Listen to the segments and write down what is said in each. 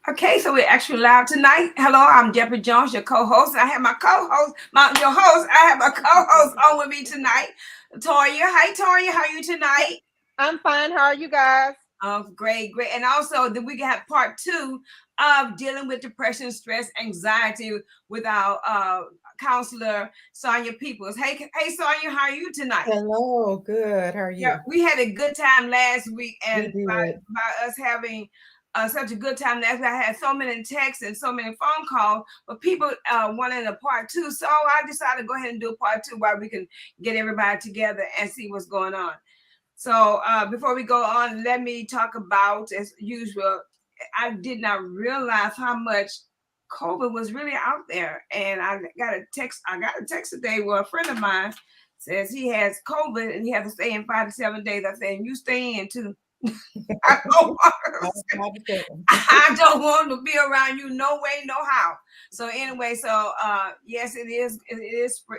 Okay, so we're actually live tonight. Hello, I'm Deborah Jones, your co-host. I have my co-host, your host. I have a co-host on with me tonight, Toya. Hi, Toya. How are you tonight? I'm fine. How are you guys? Oh, great, great. And also, then we have part two of dealing with depression, stress, anxiety with our counselor Sonia Peoples. Hey, Sonia, how are you tonight? Hello, good. How are Yeah, you? we had a good time last week, We and did. by us having such a good time last week, I had so many texts and so many phone calls, but people wanted a part two, so I decided to go ahead and do a part two while we can get everybody together and see what's going on. So before we go on, let me talk about, as usual, I did not realize how much COVID was really out there, and I got a text. I got a text today where a friend of mine says he has COVID and he has to stay in 5 to 7 days. I said, "You stay in too." I don't want I don't want to be around you, no way, no how. So anyway, so yes, it is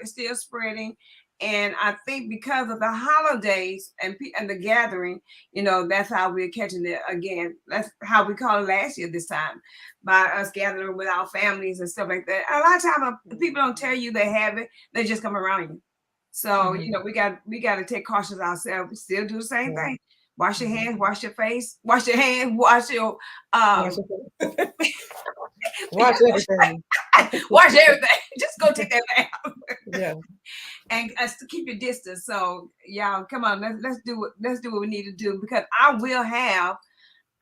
still spreading, and I think because of the holidays and the gathering, that's how we're catching it again. That's how we call it last year this time, by us gathering with our families and stuff like that. A lot of times people don't tell you they have it; they just come around you. So we got to take cautions ourselves. We still do the same thing. Wash your hands, wash your face, wash your hands, wash your Watch um watch everything. wash everything. Just go take that bath Yeah. and to keep your distance. So y'all, come on, let's do what we need to do, because I will have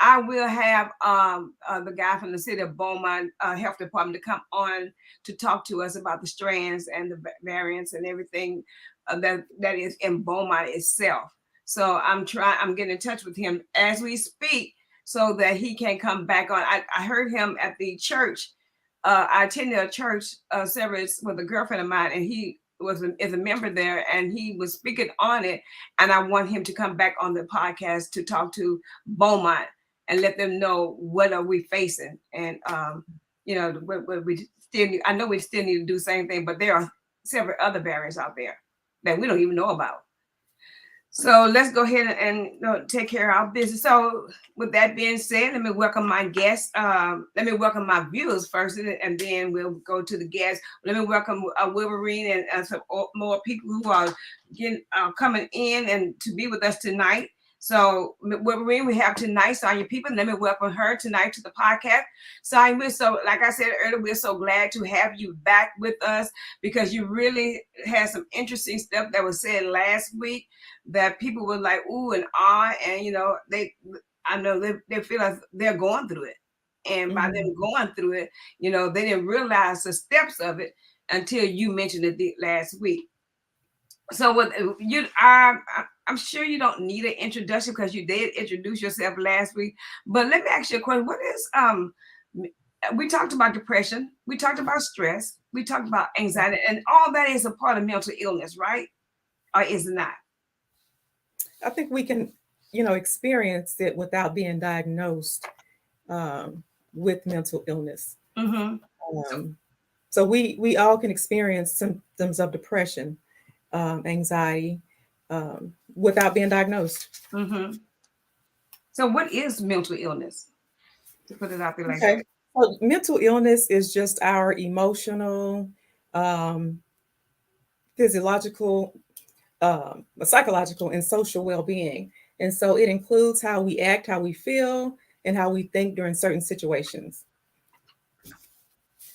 the guy from the city of Beaumont health department to come on to talk to us about the strands and the variants and everything that is in Beaumont itself. So I'm getting in touch with him as we speak so that he can come back on. I heard him at the church. I attended a church service with a girlfriend of mine, and he is a member there, and he was speaking on it. And I want him to come back on the podcast to talk to Beaumont and let them know what are we facing. And what we still need. I know we still need to do the same thing, but there are several other barriers out there that we don't even know about. So let's go ahead and take care of our business. So with that being said, let me welcome my guests. Let me welcome my viewers first, and then we'll go to the guests. Let me welcome Wolverine and some more people who are coming in and to be with us tonight. So Wolverine, we have tonight Sonia People. Let me welcome her tonight to the podcast. Sonia, like I said earlier, we're so glad to have you back with us, because you really had some interesting stuff that was said last week that people were like ooh and ah, and I know they feel like they're going through it, and by them going through it, they didn't realize the steps of it until you mentioned it last week. So with you, I'm sure you don't need an introduction because you did introduce yourself last week. But let me ask you a question. What is we talked about depression, we talked about stress, we talked about anxiety, and all that is a part of mental illness, right? Or is it not? I think we can, experience it without being diagnosed um, with mental illness. Mm-hmm. Um, so we all can experience symptoms of depression, anxiety, without being diagnosed. Mm-hmm. So, what is mental illness? To put it out there like Okay. that. So mental illness is just our emotional, um, physiological, psychological, and social well-being. And so it includes how we act, how we feel, and how we think during certain situations.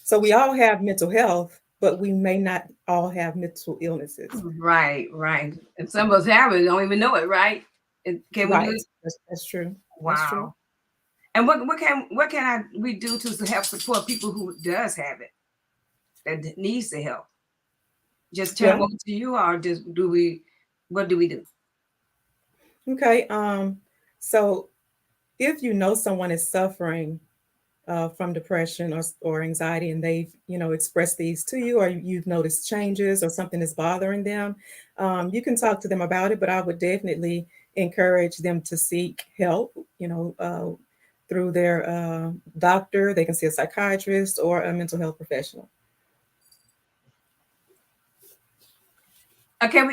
So we all have mental health, but we may not all have mental illnesses. Right, right. And some of us have it, don't even know it, right? Can we do Right. it? That's true. That's true. Wow. And what can we do to help support people who does have it, that needs the help? Just turn them Well, over to you, or just do we? What do we do? okay. So if you know someone is suffering from depression or anxiety, and they've expressed these to you, or you've noticed changes or something is bothering them, you can talk to them about it. But I would definitely encourage them to seek help, through their doctor. They can see a psychiatrist or a mental health professional. Can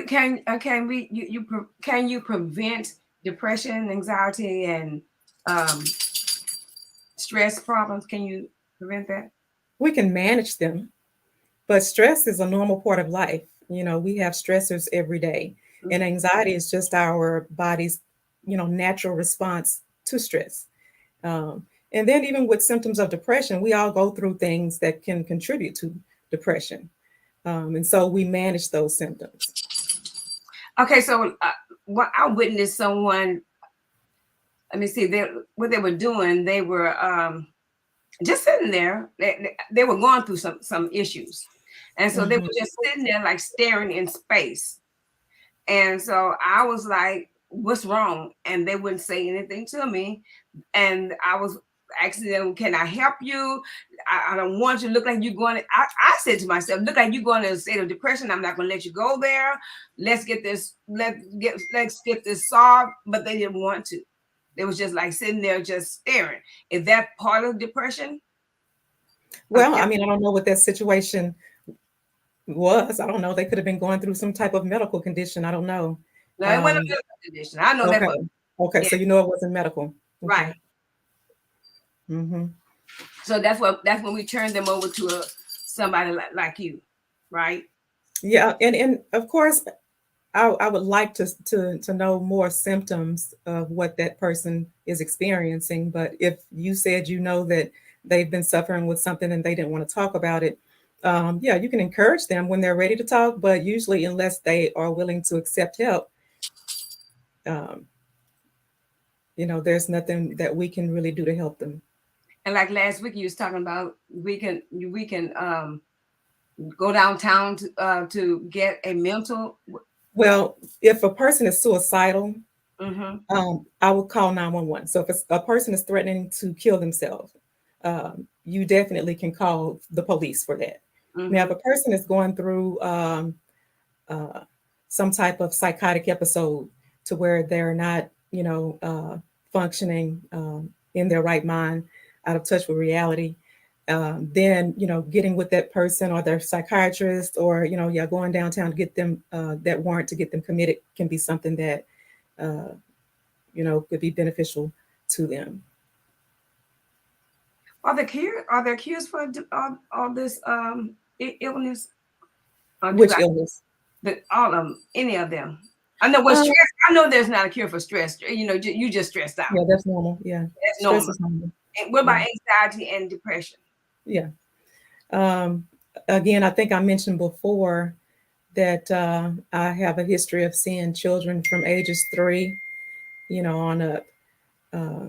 you prevent depression, anxiety, and um, stress problems? Can you prevent that? We can manage them, but stress is a normal part of life. You know, we have stressors every day, and Mhm. anxiety is just our body's, natural response to stress. And then even with symptoms of depression, we all go through things that can contribute to depression. And so we manage those symptoms. Okay, so what I witnessed someone. Let me see. What they were doing. They were just sitting there. They were going through some issues, and so they Mhm. were just sitting there like staring in space. And so I was like, "What's wrong?" And they wouldn't say anything to me. And I was asking them, "Can I help you? I don't want you to look like you're going." I said to myself, "Look like you're going in a state of depression. I'm not going to let you go there. Let's get this. Let's get this solved." But they didn't want to. They was just like sitting there, just staring. Is that part of depression? Well, Okay. I mean, I don't know what that situation was. I don't know. They could have been going through some type of medical condition. I don't know. No, it wasn't a Um, medical condition. I know that, okay. but Okay. yeah, So you know it wasn't medical. Okay. right. Hmm. So that's when we turned them over to somebody like you, right? Yeah, and of course, I would like to know more symptoms of what that person is experiencing. But if you said you know that they've been suffering with something and they didn't want to talk about it, yeah, you can encourage them when they're ready to talk. But usually, unless they are willing to accept help, um, there's nothing that we can really do to help them. And like last week, you was talking about we can go downtown to get a mental. Well, if a person is suicidal, Mm-hmm, I would call 911. So if a person is threatening to kill themselves, you definitely can call the police for that. Now, if mm-hmm. a person is going through uh, some type of psychotic episode to where they're not, functioning in their right mind, out of touch with reality, then getting with that person or their psychiatrist, or yeah, going downtown to get them that warrant to get them committed can be something that uh, could be beneficial to them. Are there cures for all this illness? Or do Which I illness? all of them? Any of them? I know what Uh, stress. I know there's not a cure for stress. You know, you just stressed out. yeah, that's normal. Yeah, That's stress normal. is normal. And what Yeah, about anxiety and depression? yeah. Um, Again, I think I mentioned before that I have a history of seeing children from ages 3, on up. Uh,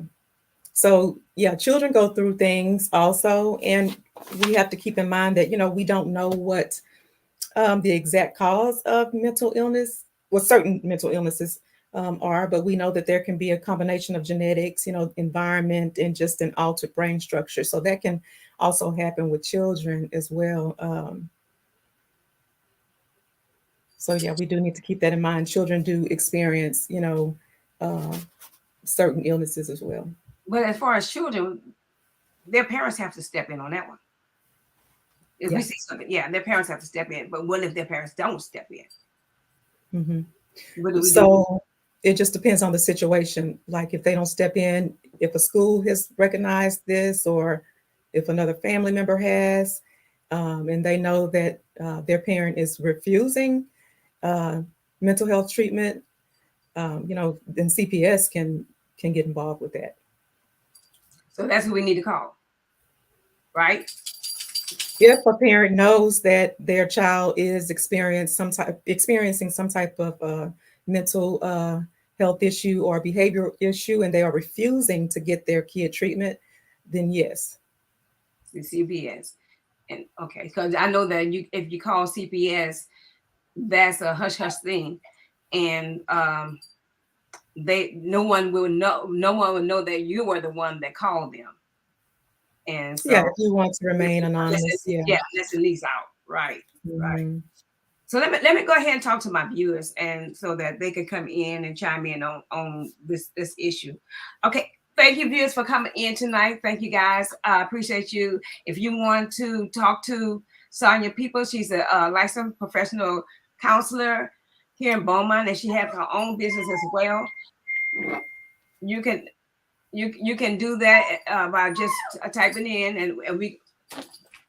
so yeah, children go through things also, and we have to keep in mind that we don't know what the exact cause of mental illness, well, certain mental illnesses are, but we know that there can be a combination of genetics, environment, and just an altered brain structure. So that can also happen with children as well. So yeah, we do need to keep that in mind. Children do experience, uh, certain illnesses as well. But as far as children, their parents have to step in on that one. If we Yeah. see something, yeah, their parents have to step in. But what if their parents don't step in? Hmm. What do we do? So it just depends on the situation. Like if they don't step in, if a school has recognized this, or if another family member has, and they know that their parent is refusing uh, mental health treatment, then CPS can get involved with that. So that's who we need to call, right? If a parent knows that their child is experiencing some type of mental health issue or behavioral issue, and they are refusing to get their kid treatment, then yes. The CPS. And okay, because I know that if you call CPS, that's a hush hush thing, and no one will know that you were the one that called them, and Yeah, so if you want to remain anonymous, yeah. yeah, let's at least out, right, right. Mhm. So let me go ahead and talk to my viewers, and so that they can come in and chime in on this issue. Okay, thank you viewers for coming in tonight. Thank you guys. I appreciate you. If you want to talk to Sonia People, she's a licensed professional counselor here in Beaumont, and she has her own business as well. You can you can do that by just typing in, and we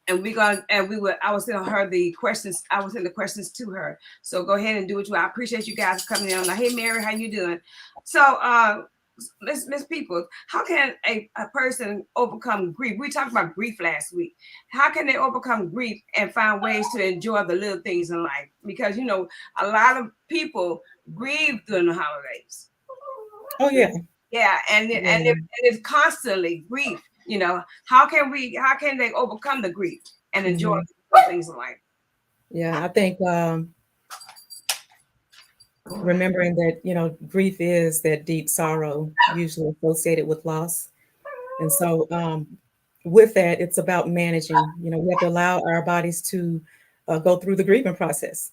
I was sending her the questions. I was sending the questions to her. So go ahead and do it. I appreciate you guys coming in. Like, hey Mary, how you doing? So Miss People, how can a person overcome grief? We talked about grief last week. How can they overcome grief and find ways to enjoy the little things in life? Because a lot of people grieve during the holidays. Oh yeah. Yeah, and it's constantly grief. How can they overcome the grief and enjoy things in life? Yeah, I think remembering that grief is that deep sorrow usually associated with loss, and so with that, it's about managing. We have to allow our bodies to go through the grieving process.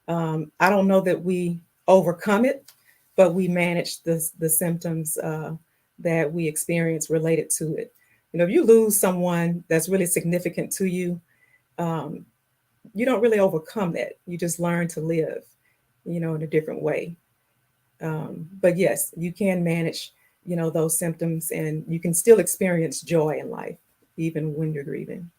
I don't know that we overcome it, but we manage the symptoms that we experience related to it. If you lose someone that's really significant to you, you don't really overcome that. You just learn to live, in a different way. But yes, you can manage, those symptoms, and you can still experience joy in life, even when you're grieving.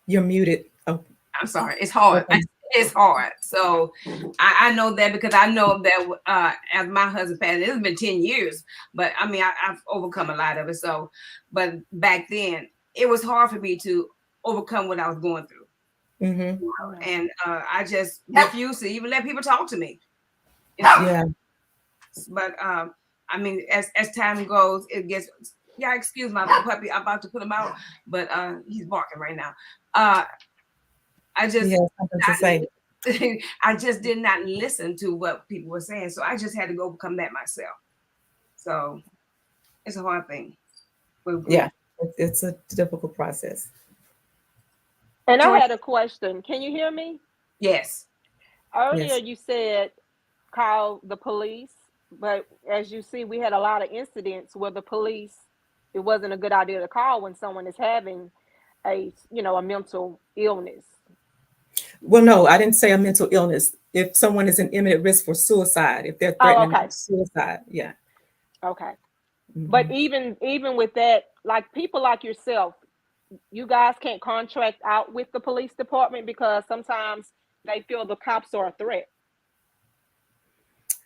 You're muted. Oh, I'm sorry. It's hard. okay. It's hard. So I know that because I know that as my husband passed, it's been 10 years, but I mean, I've overcome a lot of it. So, but back then it was hard for me to overcome what I was going through. And I just refused to even let people talk to me. Yeah. But I mean, as time goes, it gets. Yeah, excuse my puppy. I'm about to put him out, but he's barking right now. I just He has something to say. I just did not listen to what people were saying, so I just had to go overcome that myself. So it's a hard thing. Yeah, it's a difficult process. And I had a question. Can you hear me? Yes. Earlier you said call the police, but as you see, we had a lot of incidents where the police, it wasn't a good idea to call when someone is having a mental illness. Well, no, I didn't say a mental illness. If someone is in imminent risk for suicide, if they're threatening suicide, yeah. Okay. But even with that, like people like yourself, you guys can't contract out with the police department because sometimes they feel the cops are a threat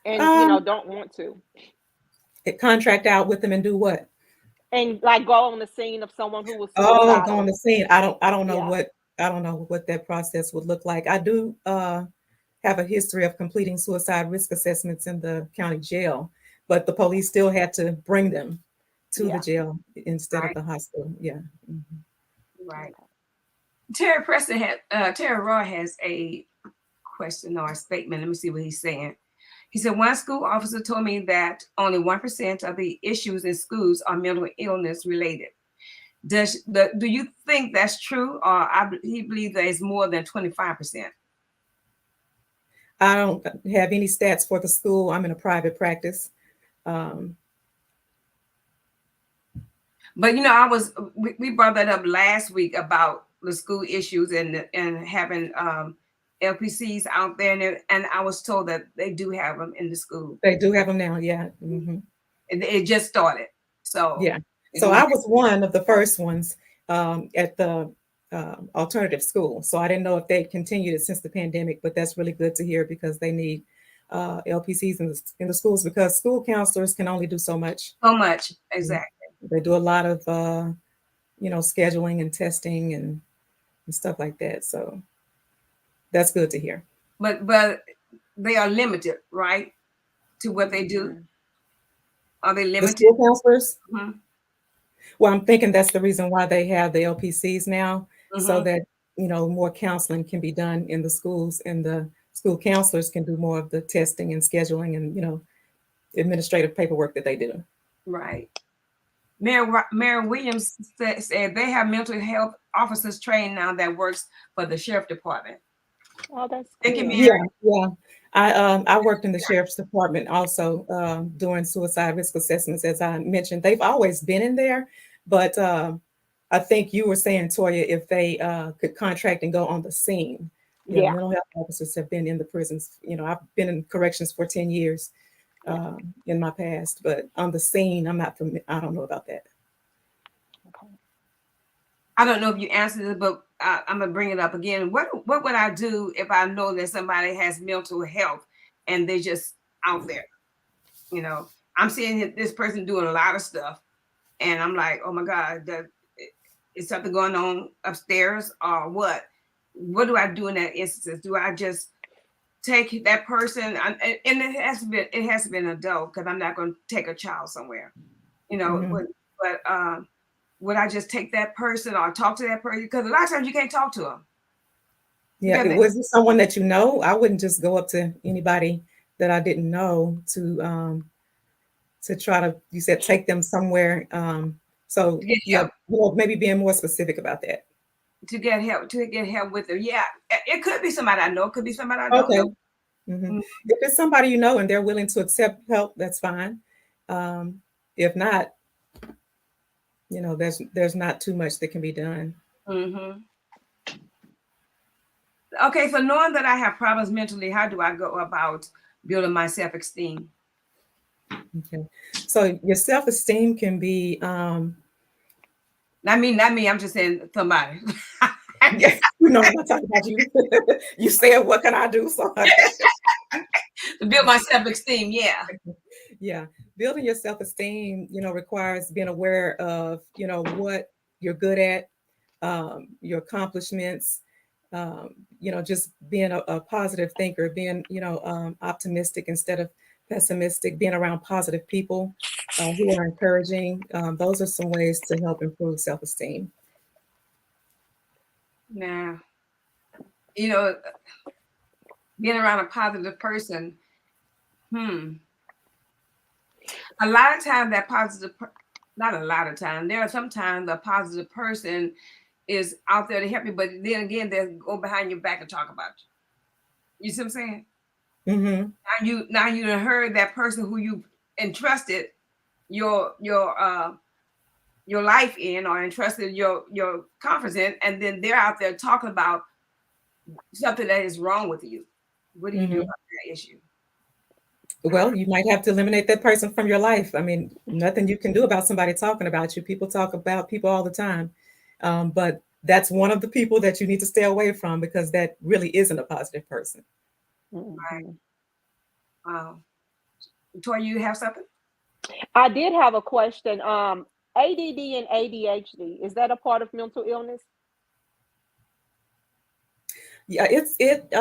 and don't want to. Contract out with them and do what? And like go on the scene of someone who was suicidal. Oh, go on the scene. I don't know what that process would look like. I do have a history of completing suicide risk assessments in the county jail, but the police still had to bring them to the jail instead of the hospital. Yeah. Right. Terry Preston Terry Roy has a question or a statement. Let me see what he's saying. He said, one school officer told me that only 1% of the issues in schools are mental illness related. Do you think that's true, or he believes that it's more than 25%? I don't have any stats for the school. I'm in a private practice. But we brought that up last week about the school issues and having LPCs out there, and I was told that they do have them in the school. They do have them now, yeah. It just started, so yeah. So I was one of the first ones at the alternative school. So I didn't know if they continued it since the pandemic, but that's really good to hear because they need LPCs in the schools because school counselors can only do so much. So much, exactly. They do a lot of scheduling and testing and stuff like that. So that's good to hear. But they are limited, right, to what they do. Are they limited? The school counselors? Well, I'm thinking that's the reason why they have the LPCs now, so that more counseling can be done in the schools, and the school counselors can do more of the testing and scheduling and administrative paperwork that they do. Right. Mayor Williams said they have mental health officers trained now that works for the sheriff department. Oh, that's good. Yeah. I worked in the sheriff's department also doing suicide risk assessments. As I mentioned, they've always been in there, but I think you were saying, Toya, if they could contract and go on the scene. Yeah, Yeah. mental health officers have been in the prisons. You know, I've been in corrections for 10 years Yeah. in my past, but on the scene, I don't know about that. Okay. I don't know if you answered it, but I'm gonna bring it up again. What would I do if I know that somebody has mental health and they just out there? You know, I'm seeing this person doing a lot of stuff, and I'm like, oh my God, is something going on upstairs or what? What do I do in that instance? Do I just take that person, and it has to be an adult, because I'm not going to take a child somewhere, you know, Mhm. but would I just take that person or talk to that person? Because a lot of times you can't talk to them. Yeah, was it someone that you know? I wouldn't just go up to anybody that I didn't know to try to, you said, take them somewhere. So To get yeah, help, well, maybe being more specific about that. to get help with it. Yeah, it could be somebody I know. It could be somebody I don't Okay. know. Mhm. Mm. If it's somebody you know and they're willing to accept help, that's fine. If not, you know, there's not too much that can be done. Mm-hmm. Okay, so knowing that I have problems mentally, how do I go about building my self-esteem? Okay. So your self-esteem can be Not me. I'm just saying somebody. yes, you know, I'm not talking about you. You said, what can I do? So To build my self-esteem, yeah. yeah, building your self-esteem, you know, requires being aware of, you know, what you're good at, your accomplishments, you know, just being a positive thinker, being, you know, optimistic instead of pessimistic, being around positive people who are encouraging. Those are some ways to help improve self-esteem. Now, you know, being around a positive person, hmm. A lot of times that not a lot of time. There are sometimes a positive person is out there to help you, but then again, they'll go behind your back and talk about you. You see what I'm saying? Hmm. Now you done heard that person who you entrusted your your life in, or entrusted your confidence in, and then they're out there talking about something that is wrong with you. What do you do Hmm. about that issue? Well, you might have to eliminate that person from your life. I mean, nothing you can do about somebody talking about you. People talk about people all the time. But that's one of the people that you need to stay away from because that really isn't a positive person. Right. Mhm. Toy, you have something? I did have a question. ADD and ADHD, is that a part of mental illness? Yeah, it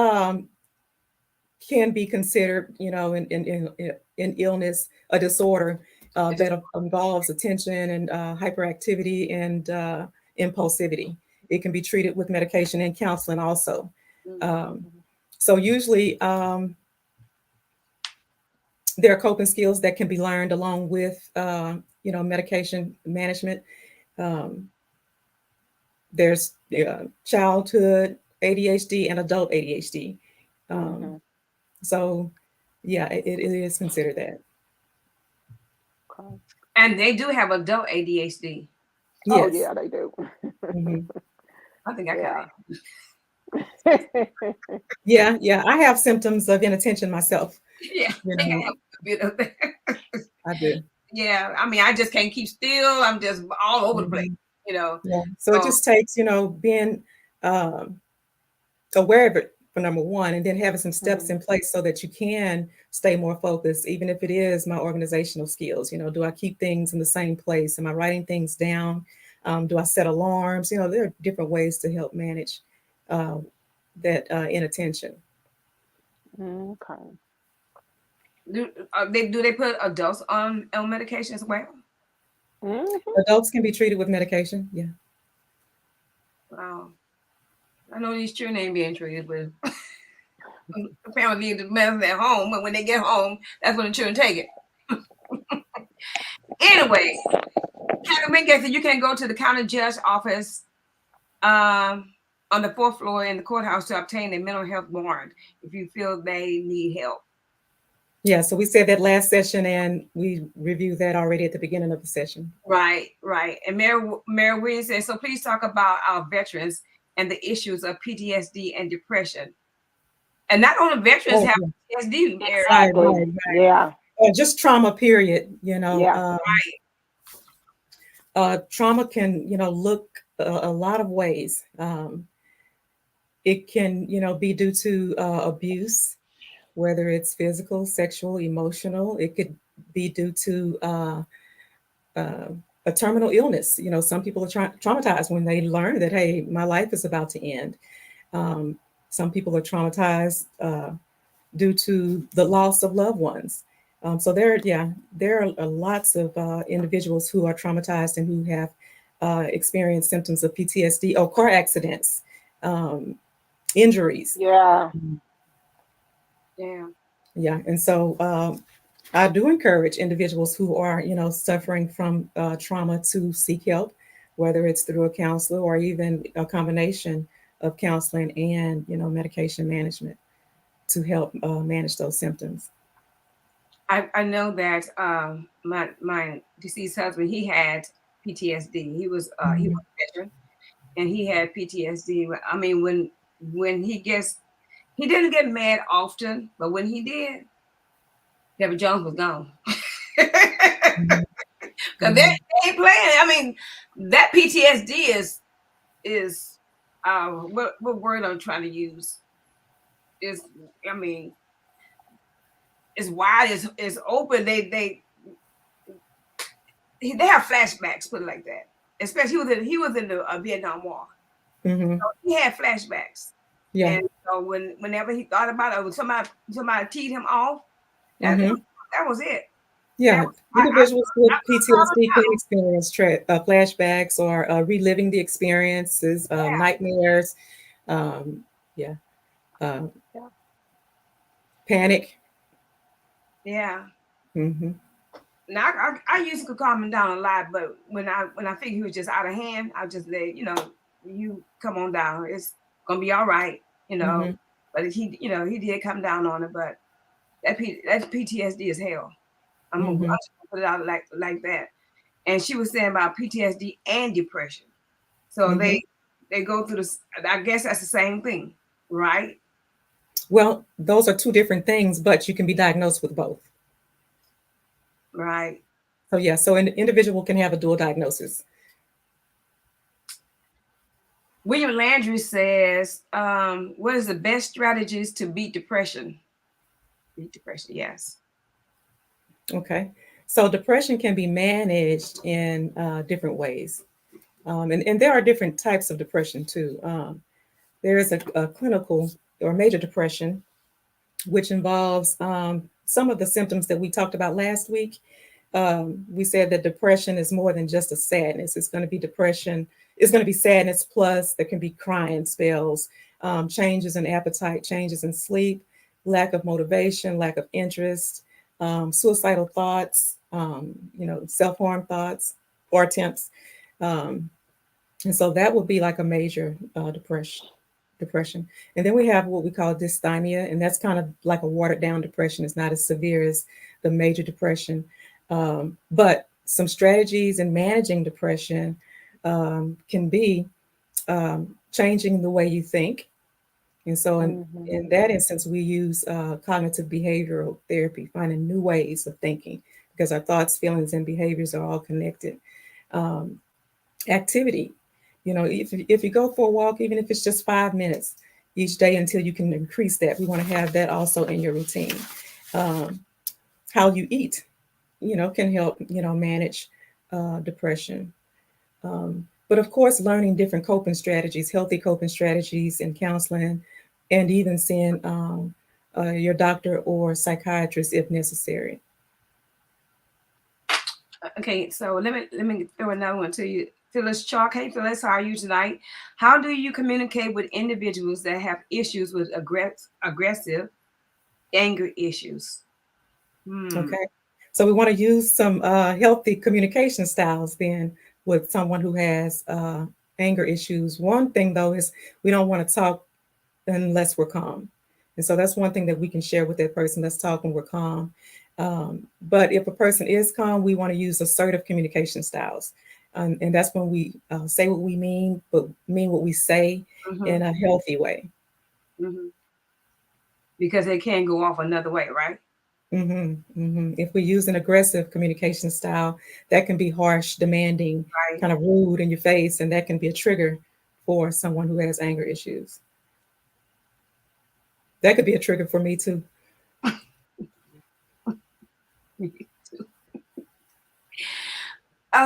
can be considered, you know, in illness, a disorder that involves attention and hyperactivity and impulsivity. It can be treated with medication and counseling also. Um, Mhm. so usually there are coping skills that can be learned along with, you know, medication management. Um, there's childhood ADHD and adult ADHD. Um, Mhm. so yeah, it is considered that. Okay. And they do have adult ADHD. Oh Yes. yeah, they do. Mhm. I think I kind Yeah. of, Yeah, yeah. I have symptoms of inattention myself. yeah, You I think I know, have a bit of that. I do. Yeah, I mean, I just can't keep still. I'm just all over the place, Mhm. you know. Yeah. So it So, just takes, you know, being um, aware of it for number one, and then having some steps Mhm. in place so that you can stay more focused, even if it is my organizational skills. You know, do I keep things in the same place? Am I writing things down? Do I set alarms? You know, there are different ways to help manage uh, that inattention. Okay. do they put adults on medication as well? Mhm. Adults can be treated with medication. Yeah. Wow, I know these children ain't being treated with. Apparently, leave the medicine at home, and when they get home, that's when the children take it. Anyway, Captain Wingate said you can go to the county judge office on the fourth floor in the courthouse to obtain a mental health warrant if you feel they need help. Yeah. So we said that last session, and we reviewed that already at the beginning of the session. Right, right. And Mayor Williams said, so please talk about our veterans and the issues of PTSD and depression. And not only veterans Oh, have yeah. PTSD, Eric. Right, Exactly. right, right. Yeah. Just trauma, period. Yeah. Trauma can, look a lot of ways. It can, be due to abuse, whether it's physical, sexual, emotional. It could be due to uh, a terminal illness. Some people are traumatized when they learn that, hey, my life is about to end. Um, some people are traumatized due to the loss of loved ones. So there are lots of individuals who are traumatized and who have experienced symptoms of PTSD or car accidents, um, injuries. Yeah. Yeah. Yeah, and so I do encourage individuals who are, suffering from trauma to seek help, whether it's through a counselor or even a combination of counseling and, medication management to help manage those symptoms. I know that my deceased husband, he had PTSD. He was Mhm. a veteran and he had PTSD. I mean, when he didn't get mad often, but when he did, Deborah Jones was gone. Mhm. Because Mhm. they ain't playing. I mean, that PTSD is what word I'm trying to use is, I mean, is wide, is open. They have flashbacks, put it like that. Especially he was in the Vietnam War. Mhm. So he had flashbacks, Yeah. and so whenever he thought about it, or when somebody teed him off, that Mhm. that was it. That Yeah. was Individuals with I PTSD can experience flashbacks or reliving the experiences, nightmares, um, yeah, uh, Yeah. panic. yeah. Hmm. Now I used to calm him down a lot, but when I figured he was just out of hand, I just let you come on down. It's gonna be all right, you know. Hmm. But he did come down on it, but that PTSD is hell. I'm Hmm. just gonna put it out like that. And she was saying about PTSD and depression, so Hmm. they go through this. I guess that's the same thing, right? Well, those are two different things, but you can be diagnosed with both. Right. So yeah, so an individual can have a dual diagnosis. William Landry says, "What is the best strategies to beat depression?" Beat depression, yes. Okay. So depression can be managed in different ways. And there are different types of depression too. There is a clinical or major depression, which involves some of the symptoms that we talked about last week. We said that depression is more than just a sadness. It's going to be depression. It's going to be sadness plus there can be crying spells, changes in appetite, changes in sleep, lack of motivation, lack of interest, suicidal thoughts, self-harm thoughts or attempts. Um, and so that would be like a major depression. And then we have what we call dysthymia, and that's kind of like a watered down depression. It's not as severe as the major depression. But some strategies in managing depression can be changing the way you think. And so Hmm. in that instance, we use cognitive behavioral therapy, finding new ways of thinking because our thoughts, feelings, and behaviors are all connected. Um, Activity. If you go for a walk, even if it's just 5 minutes each day until you can increase that, we want to have that also in your routine. Um, how you eat, can help, manage depression. But of course, learning different coping strategies, healthy coping strategies in counseling, and even seeing your doctor or psychiatrist if necessary. Okay, so let me throw another one to you. Phyllis Chalk. Hey Phyllis, how are you tonight? How do you communicate with individuals that have issues with aggressive anger issues? Hmm. Okay. So we want to use some healthy communication styles then with someone who has anger issues. One thing though is we don't want to talk unless we're calm. And so that's one thing that we can share with that person. Let's talk when we're calm. But if a person is calm, we want to use assertive communication styles. And that's when we say what we mean, but mean what we say Mm-hmm. in a healthy way. Mm-hmm. because they can go off another way, right? If we use an aggressive communication style, that can be harsh, demanding, Right. kind of rude in your face, and that can be a trigger for someone who has anger issues. That could be a trigger for me too.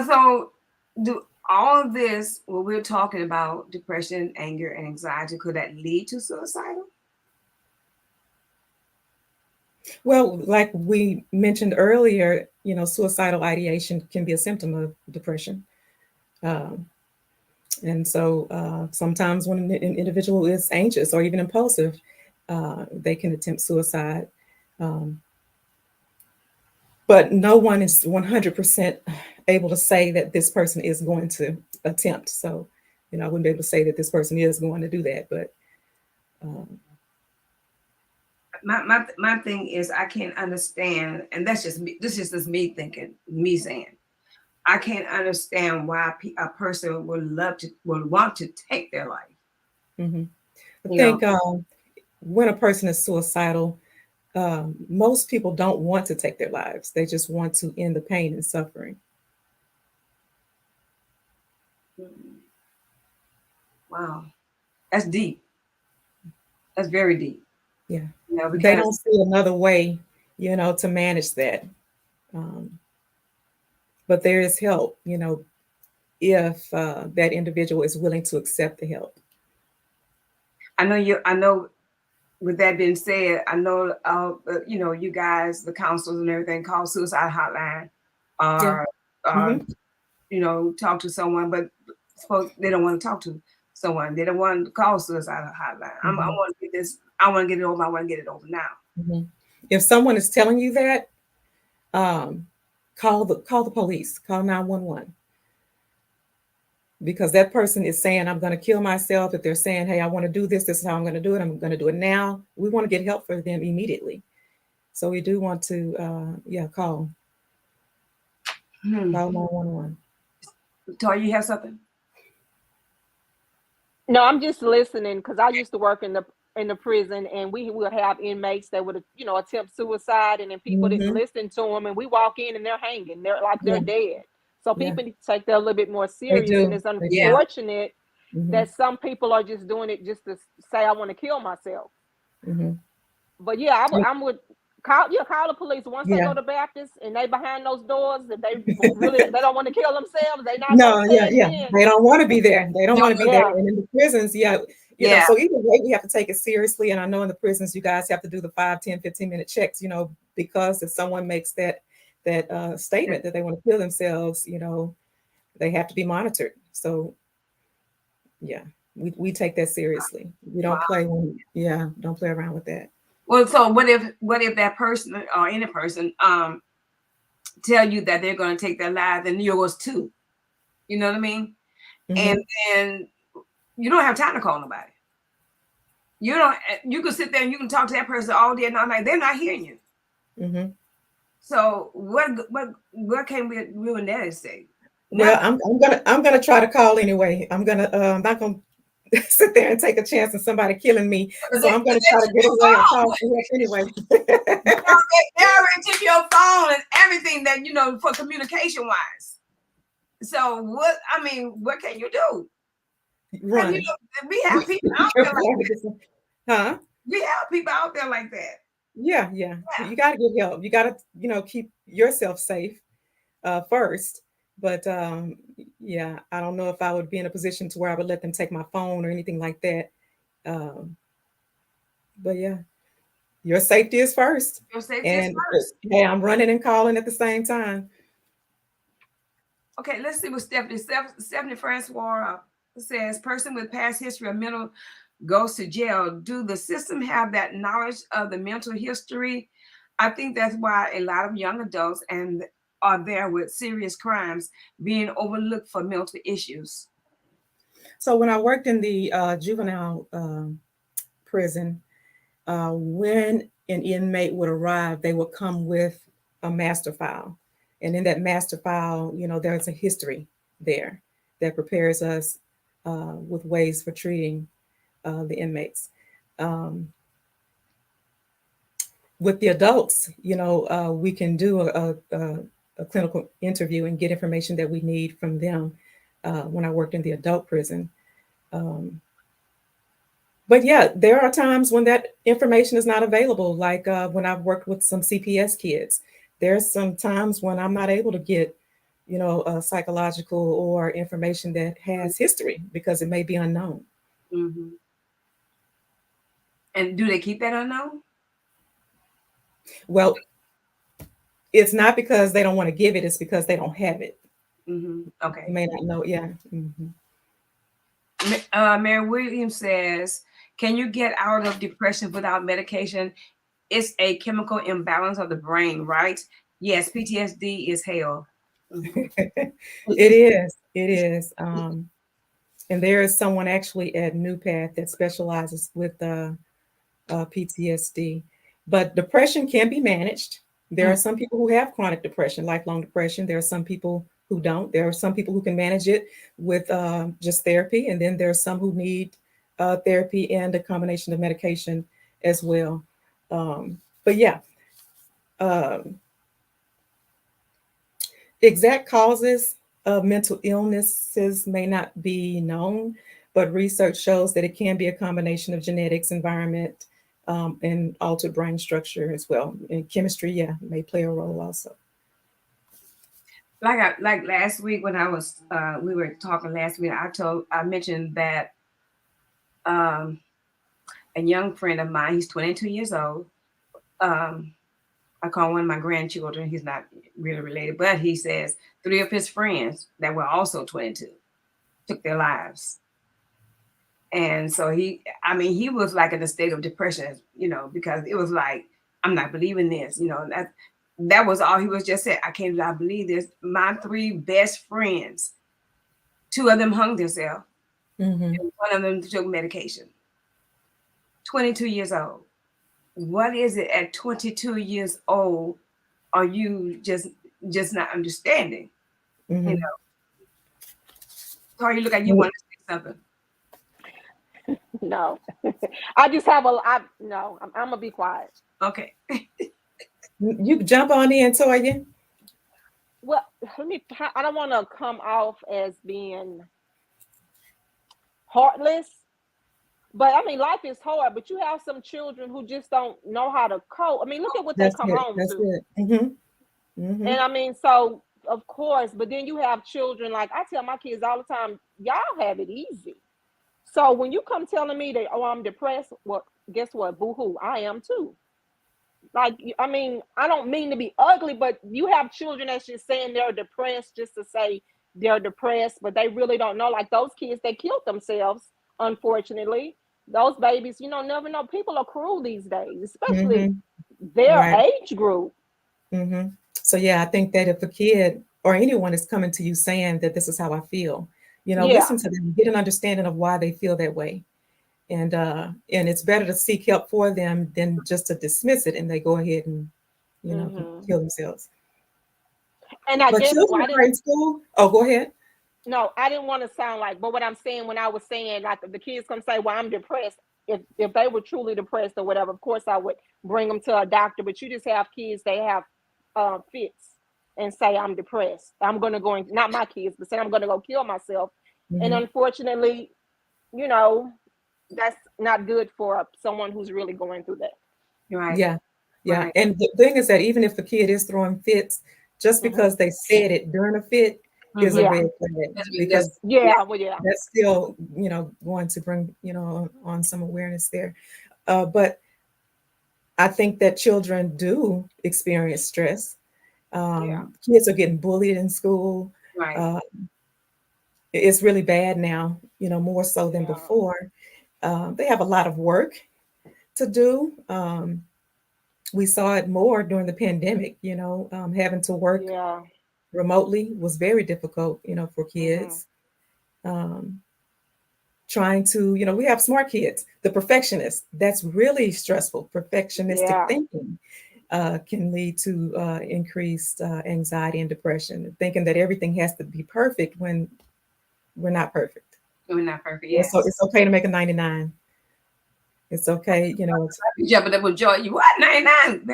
So, do all of this, what we're talking about, depression, anger, and anxiety, could that lead to suicidal? Well, like we mentioned earlier, suicidal ideation can be a symptom of depression. Um, and so sometimes when an individual is anxious or even impulsive, they can attempt suicide. Um, but no one is 100% able to say that this person is going to attempt. So, I wouldn't be able to say that this person is going to do that. But My thing is, I can't understand, and that's just me. This is just me thinking, me saying, I can't understand why a person would want to take their life. I You know, think when a person is suicidal, most people don't want to take their lives. They just want to end the pain and suffering. wow, that's deep. That's very deep. Yeah. They Because don't see another way, to manage that. But there is help, if that individual is willing to accept the help. I know. With that being said, I know, you guys, the counselors and everything, call suicide hotline, Yeah. or, talk to someone, but suppose they don't want to talk to someone. They don't want to call suicide hotline. I want to get this. I want to get it over. I want to get it over now. If someone is telling you that, call the police, call 911. Because that person is saying, I'm going to kill myself. If they're saying, hey, I want to do this, this is how I'm going to do it, I'm going to do it now. We want to get help for them immediately. So we do want to, call 911. Toya, you have something? No, I'm just listening because I used to work in the prison, and we would have inmates that would attempt suicide, and then people didn't listen to them, and we walk in and they're hanging, they're Yeah. dead. So Yeah. people need to take that a little bit more They serious, and do. it's They do. unfortunate Mhm. that some people are just doing it just to say I want to kill myself. Mhm. But yeah, I'm would call the police once they Yeah. go to Baptist and they behind those doors. If they don't want to kill themselves, they not No, gonna yeah, say it yeah. then. They don't want to be there. They don't want to be there. Yeah. And in the prisons, Yeah. so either way, we have to take it seriously. And I know in the prisons, you guys have to do the 5, 10, 15-minute checks, because if someone makes that statement that they want to kill themselves, they have to be monitored. So yeah, we take that seriously. We don't play don't play around with that. Well, so what if that person or any person tell you that they're going to take their lives and yours too? You know what I mean? And then you don't have time to call nobody. You don't. You can sit there and you can talk to that person all day and all night. They're not hearing you. So what can we do in that state? Well, I'm gonna try to call anyway. I'm not gonna sit there and take a chance on somebody killing me. So I'm gonna try to get away and call for help anyway. They already took your phone and everything that for communication wise. So what can you do? Run. We have people out there like that. Huh? We have people out there like that. Yeah. You got to get help. You got to, keep yourself safe first. But I don't know if I would be in a position to where I would let them take my phone or anything like that. But yeah, your safety is first. Your safety is first. Yeah, I'm running and calling at the same time. Okay, let's see what Stephanie Francois says. Person with past history of mental goes to jail. Do the system have that knowledge of the mental history? I think that's why a lot of young adults are there with serious crimes being overlooked for mental issues. So when I worked in the juvenile prison, when an inmate would arrive, they would come with a master file. And in that master file, there's a history there that prepares us with ways for treating the inmates. with the adults, we can do a clinical interview and get information that we need from them when I worked in the adult prison. But yeah, there are times when that information is not available, like when I've worked with some CPS kids. There's some times when I'm not able to get, psychological or information that has history because it may be unknown. Mm-hmm. And do they keep that unknown? Well, it's not because they don't want to give it, it's because they don't have it. Mm-hmm. Okay. You may not know, yeah. Mm-hmm. Mary Williams says, can you get out of depression without medication? It's a chemical imbalance of the brain, right? Yes, PTSD is hell. Mm-hmm. It is. And there is someone actually at New Path that specializes with PTSD. But depression can be managed. There are some people who have chronic depression, lifelong depression. There are some people who don't. There are some people who can manage it with just therapy. And then there are some who need therapy and a combination of medication as well. But yeah, exact causes of mental illnesses may not be known, but research shows that it can be a combination of genetics, environment, and altered brain structure as well. And chemistry, yeah, may play a role also. Like last week when I was we were talking last week, I mentioned that a young friend of mine, he's 22 years old. I call one of my grandchildren. He's not really related, but he says 3 of his friends that were also 22 took their lives. And so he was like in a state of depression, because it was like, I'm not believing this, that was all he was just saying. I can't believe this. My 3 best friends, 2 of them hung themselves. Mm-hmm. And 1 of them took medication. 22 years old. What is it at 22 years old? Are you just not understanding? Mm-hmm. So you look like you want to say something. No, I just have no, I'm gonna be quiet. Okay. You jump on in, Toya. Well, I don't want to come off as being heartless, but I mean, life is hard, but you have some children who just don't know how to cope. I mean, look at what they come home to. Mm-hmm. Mm-hmm. And I mean, so of course, but then you have children, like I tell my kids all the time, y'all have it easy. So when you come telling me that, oh, I'm depressed, well, guess what? Boo-hoo, I am too. Like, I mean, I don't mean to be ugly, but you have children that's just saying they're depressed just to say they're depressed, but they really don't know. Like those kids, they killed themselves, unfortunately. Those babies, never know. People are cruel these days, especially their age group. Mm-hmm. So yeah, I think that if a kid or anyone is coming to you saying that this is how I feel, listen to them, get an understanding of why they feel that way. And it's better to seek help for them than just to dismiss it and they go ahead and, kill themselves. And I guess children are in school. Oh, go ahead. No, I didn't want to sound like, but what I'm saying when I was saying, like, the kids come say, well, I'm depressed. If they were truly depressed or whatever, of course I would bring them to a doctor. But you just have kids, they have fits and say, I'm depressed. I'm going to go, not my kids, but say I'm going to go kill myself. Mm-hmm. And unfortunately, that's not good for someone who's really going through that. Right. Yeah. Yeah. Right. And the thing is that even if the kid is throwing fits, just because they said it during a fit is a red flag, because that's still, going to bring, on some awareness there. But I think that children do experience stress. Kids are getting bullied in school. Right. It's really bad now, more so than before. They have a lot of work to do. We saw it more during the pandemic, having to work remotely was very difficult, for kids. Trying to, we have smart kids, the perfectionists, that's really stressful. Perfectionistic thinking can lead to increased anxiety and depression, thinking that everything has to be perfect when we're not perfect. We're not perfect, yes. So it's okay to make a 99. It's okay, You jumping up with joy. You what 99?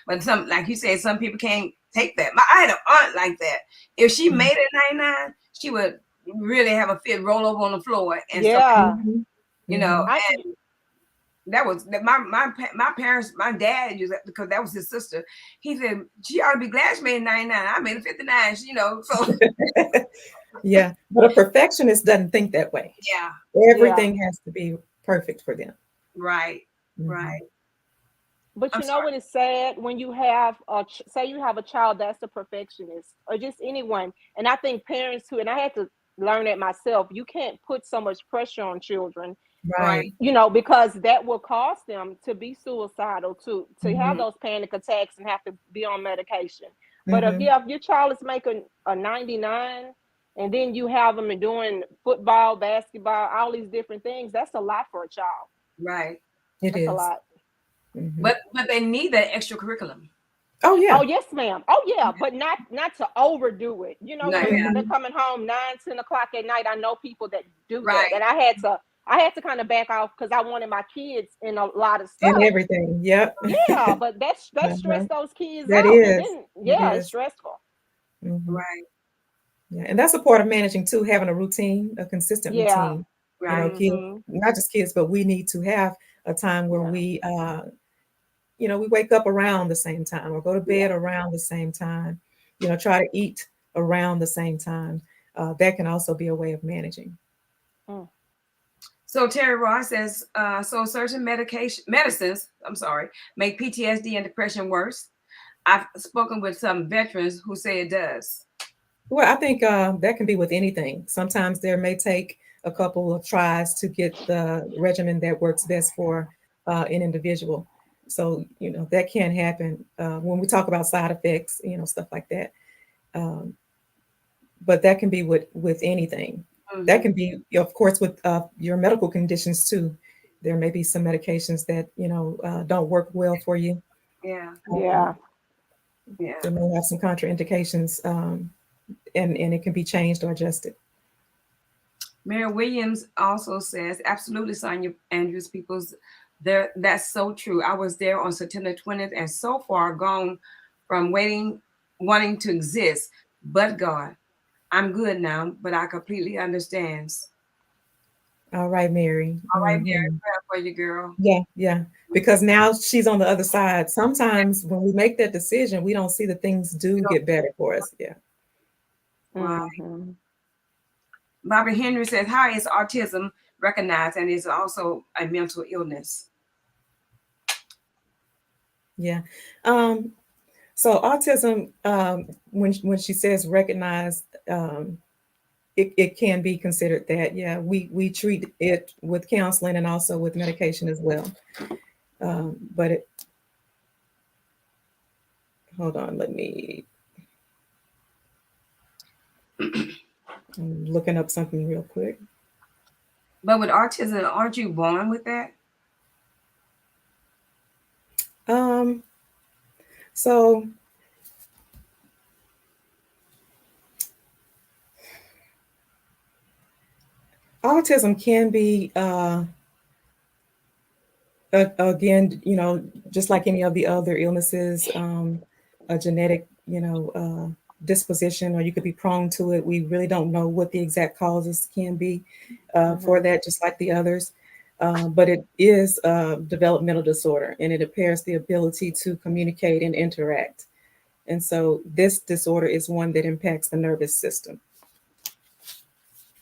But some, like you said, some people can't take that. I had an aunt like that. If she made it 99, she would really have a fit, roll over on the floor, and so Yeah. Mhm. I and that was my parents. My dad used that because that was his sister. He said she ought to be glad she made 99. I made a 59. So Yeah, but a perfectionist doesn't think that way. yeah, Everything has to be perfect for them. right, Mhm. right. But I'm you know sorry. what is sad when you have say you have a child that's a perfectionist or just anyone, and I think parents too, and I had to learn that myself. You can't put so much pressure on children, Right, Right. because that will cause them to be suicidal, to have Mhm. those panic attacks and have to be on medication. But if Mhm. yeah, if your child is making a 99 and then you have them doing football, basketball, all these different things, that's a lot for a child. right. It That's a is. lot. Mhm. But they need that extra curriculum. Oh Oh yeah. yes, ma'am. Oh yeah, but not to overdo it. No, When yeah, they're Mhm. coming home 9, 10 o'clock at night, I know people that do that, right. and I had to kind of back off because I wanted my kids in a lot of And stuff. everything. Yep. Yeah, but that Uh-huh. stressed those kids That out, and is. then It yeah, it's is. stressful. Mhm. Right, Yeah, and that's a part of managing too, having a routine, a consistent Yeah. routine. right. Kids, Mhm. not just kids, but we need to have a time where Yeah. we wake up around the same time or go to Yeah. bed around the same time, try to eat around the same time. That can also be a way of managing. Mm. So Terry Ross says, so certain medicines, I'm sorry, make PTSD and depression worse. I've spoken with some veterans who say it does. Well, I think that can be with anything. Sometimes there may take a couple of tries to get the regimen that works best for an individual. So, that can happen when we talk about side effects, stuff like that. Um, but that can be with anything. That Hmm. can be, of course, with your medical conditions too. There may be some medications that don't work well for you. Yeah, Um, Yeah. yeah. there may have some contraindications, and it can be changed or adjusted. Mary Williams also says, absolutely, Sonia Andrews, people's there. That's so true. I was there on September 20th and so far gone from wanting to exist. But God, I'm good now, but I completely understand. All right, Mary. All right, Mary, Mhm. prayer for you, girl. Yeah, yeah. Because now she's on the other side. Sometimes when we make that decision, we don't see that things You do know, get better for us. Yeah. right. Mhm. Bobby Henry says, how is autism recognized and is also a mental illness? Yeah. Um, so autism, when she says recognized, it can be considered that. Yeah, we treat it with counseling and also with medication as well. But hold on, I'm looking up something real quick. But with autism, aren't you born with that? Um, so autism can be again, just like any of the other illnesses, a genetic, disposition, or you could be prone to it. We really don't know what the exact causes can be for Mhm. that, just like the others. But it is a developmental disorder, and it impairs the ability to communicate and interact. And so this disorder is one that impacts the nervous system.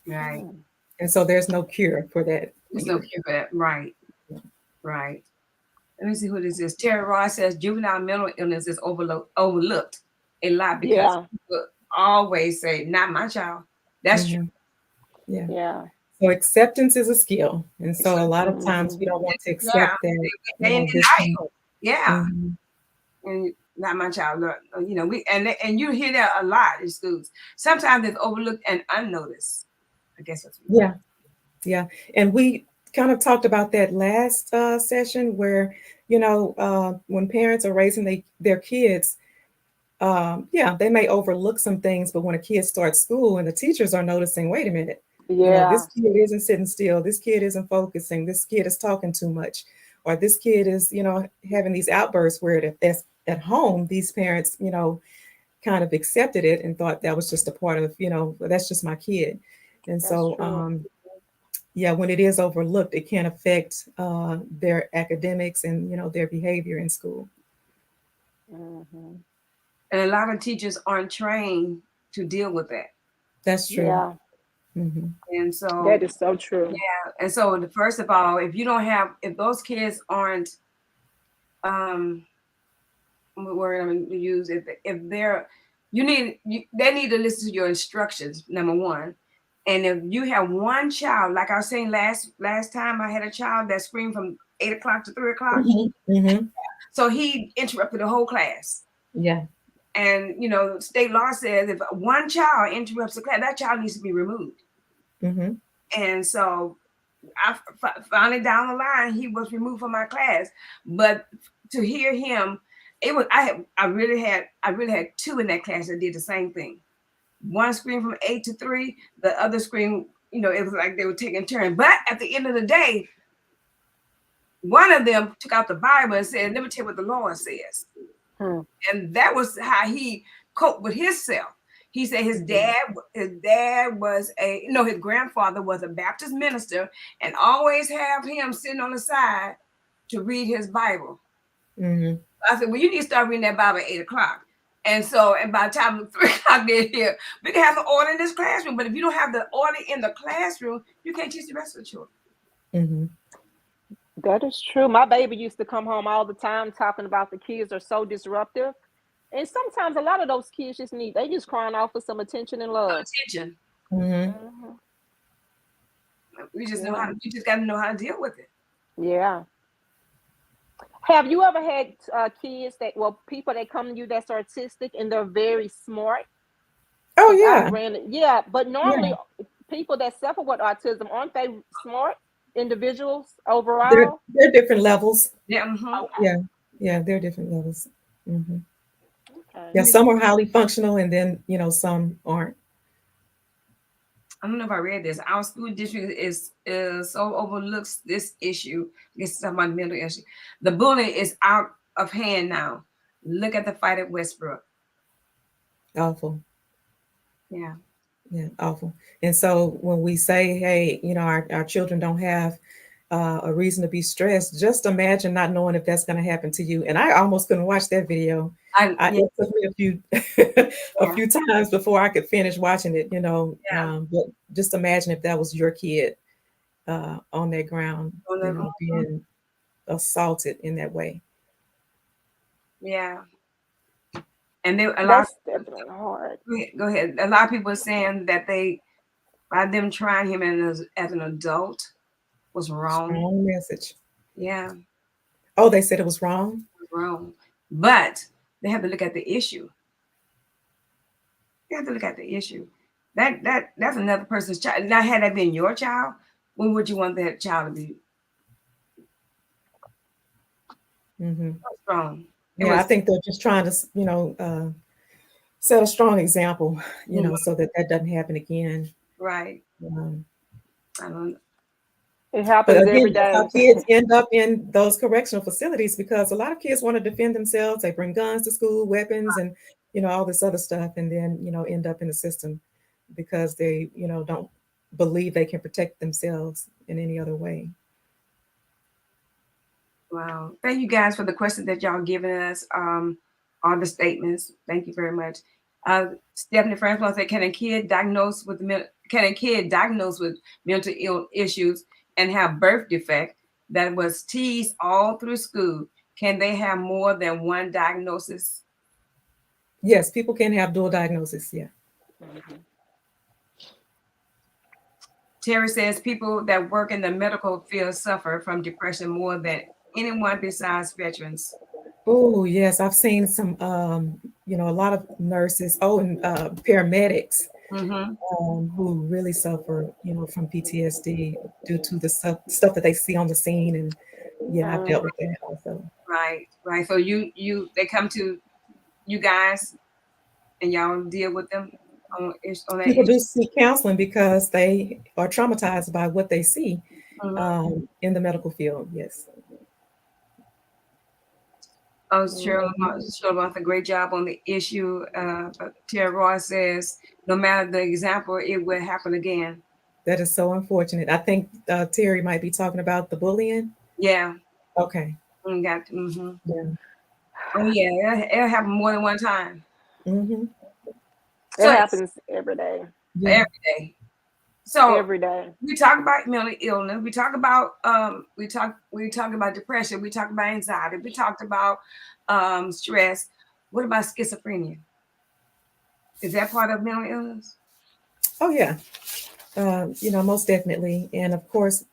Right. Mm. And so there's no cure for that There's no either. cure for that. Right. Right. Let me see who this is. Terry Ross says juvenile mental illness is overlooked a lot because Yeah. people always say, not my child. That's true. Mhm. Yeah. Yeah. So acceptance is a skill. And It's so a lot of times Mhm. we don't want to yeah, accept that, they in this can, denial. Yeah. mhm. And not my child. Look, we and you hear that a lot in schools. Sometimes it's overlooked and unnoticed. I guess that's what Yeah, yeah. And we kind of talked about that last session where, when parents are raising their kids, yeah, they may overlook some things, but when a kid starts school and the teachers are noticing, wait a minute, You know, Yeah. this kid isn't sitting still. This kid isn't focusing. This kid is talking too much. Or this kid is, having these outbursts where that's at home, these parents, kind of accepted it and thought that was just a part of, "Well, that's just my kid." And That's so, true. yeah, when it is overlooked, it can affect their academics and, their behavior in school. Hmm. And a lot of teachers aren't trained to deal with that. That's true. Yeah, Hmm. And so, that is so true. and so first of all, if those kids aren't, what word I'm going to use, if they're, they need to listen to your instructions, number one. And if you have one child, like I was saying last time, I had a child that screamed from 8 o'clock to 3 o'clock. Hmm. Hmm. So he interrupted the whole class. Yeah. And state law says if one child interrupts the class, that child needs to be removed. Hmm. And so finally down the line, he was removed from my class. But to hear him, it was I really had two in that class that did the same thing. One screamed from 8 to 3, the other screamed, it was like they were taking turns. But at the end of the day, one of them took out the Bible and said, "Let me tell you what the Lord says." Hmm. And that was how he coped with himself. He said his dad was his grandfather was a Baptist minister and always have him sitting on the side to read his Bible. Hmm. I said, well, you need to start reading that Bible at 8 o'clock. And so, and by the time 3 o'clock they're here, we can have the order in this classroom. But if you don't have the order in the classroom, you can't teach the rest of the children. Hmm. That is true. My baby used to come home all the time talking about the kids are so disruptive. And sometimes a lot of those kids they just crying out for some attention and love. Attention. Hmm. Hmm. We just Yeah. you just got to know how to deal with it. Yeah. Have you ever had kids people that come to you that's artistic and they're very smart? Oh, 'Cause yeah. yeah, but normally Yeah. people that suffer with autism, aren't they smart individuals They're, overall? they're different levels. Yeah. Mm-hmm. Okay. Yeah. Yeah. They're different levels. Hmm. Okay. Yeah. Some are highly functional and then, some aren't. I don't know if I read this. Our school district is so overlooks this issue. It's talking about mental issue. The bullying is out of hand now. Look at the fight at Westbrook. Awful. Yeah. Yeah, awful. And so when we say, hey, our children don't have a reason to be stressed, just imagine not knowing if that's going to happen to you. And I almost couldn't watch that video. Yeah. It took me a few a few times before I could finish watching it, Yeah. but just imagine if that was your kid on that ground, being assaulted in that way. Yeah. And a lot. That's definitely hard. Go ahead. A lot of people are saying that by them trying him as an adult was wrong. Strong message. Yeah, Oh, they said it was wrong. it was wrong. But they have to look at the issue. You have to look at the issue. That's another person's child. Now, had that been your child, when would you want that child to be? Hmm. Strong. Yeah, I think they're just trying to, set a strong example, so that doesn't happen again. Right. Um, I don't. It but happens every again, that's day. how kids end up in those correctional facilities because a lot of kids want to defend themselves. They bring guns to school, weapons, and all this other stuff, and then end up in the system because they don't believe they can protect themselves in any other way. Wow. Thank you guys for the questions that y'all given us. All the statements. Thank you very much. Stephanie Francois said, can a kid diagnosed with mental ill issues and have birth defect that was teased all through school? Can they have more than one diagnosis? Yes, people can have dual diagnosis. Yeah. Mhm. Terry says people that work in the medical field suffer from depression more than anyone besides veterans. Oh, yes, I've seen some, a lot of nurses, and paramedics Mm-hmm. who really suffer, from PTSD due to the stuff that they see on the scene. And yeah, I've dealt with that also. Right. So they come to you guys and y'all deal with them? on that People issue. do seek counseling because they are traumatized by what they see in the medical field. Yes. Shirley does a great job on the issue. But Terry Roy says, no matter the example, it will happen again. That is so unfortunate. I think Terry might be talking about the bullying. Yeah. Okay. Yeah. Yeah. Oh yeah, it'll happen more than one time. Mm-hmm. It So happens every day. Yeah. every day. So Every day. we talk about mental illness. We talk about about depression. We talk about anxiety. We talked about stress. What about schizophrenia? Is that part of mental illness? Oh yeah. Most definitely. And of course,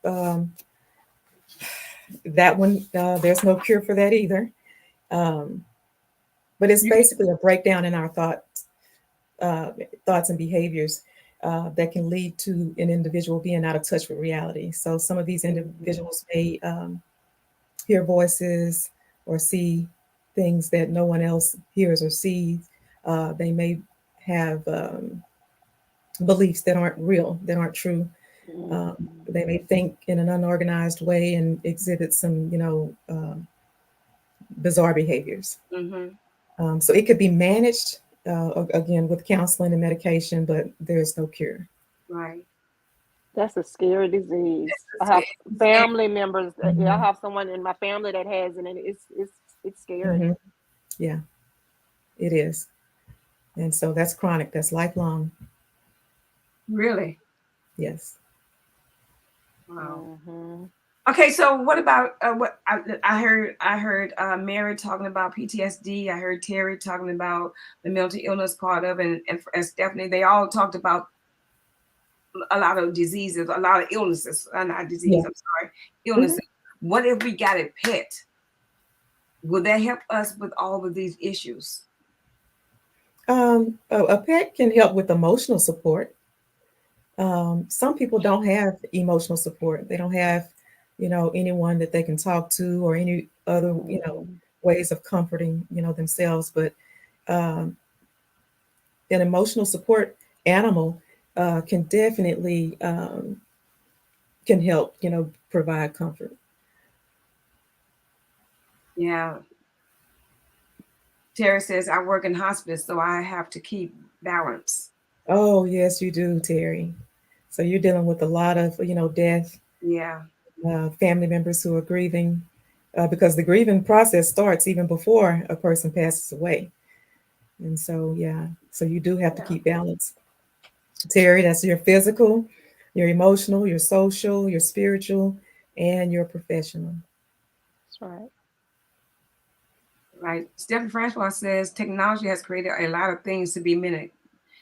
that one, there's no cure for that either. Um, but it's You, basically a breakdown in our thoughts and behaviors that can lead to an individual being out of touch with reality. So some of these individuals may hear voices or see things that no one else hears or sees. They may have beliefs that aren't real, that aren't true. They may think in an unorganized way and exhibit some, bizarre behaviors. So it could be managed again with counseling and medication, but there's no cure. right. That's a scary disease. I have It's family members. I Mhm. have someone in my family that has it, and it's scary. Mhm. Yeah, it is. And so that's chronic, that's lifelong. really Yes. wow. Hmm. Okay, so what about what I heard? I heard Mary talking about PTSD. I heard Terry talking about the mental illness part of it, and Stephanie. They all talked about a lot of diseases, a lot of illnesses. Not disease. Yeah. I'm sorry, Mhm. illnesses. What if we got a pet? Will that help us with all of these issues? A pet can help with emotional support. Some people don't have emotional support. They don't have, anyone that they can talk to or any other, ways of comforting, themselves. But um, an emotional support animal can definitely can help, provide comfort. Yeah. Terry says I work in hospice, so I have to keep balance. Oh, yes, you do, Terry. So you're dealing with a lot of, death, Yeah. family members who are grieving, because the grieving process starts even before a person passes away. And so, yeah, so you do have to Yeah. keep balance. Terry, that's your physical, your emotional, your social, your spiritual, and your professional. That's right. Right. Stephen Francois says technology has created a lot of things to be minute.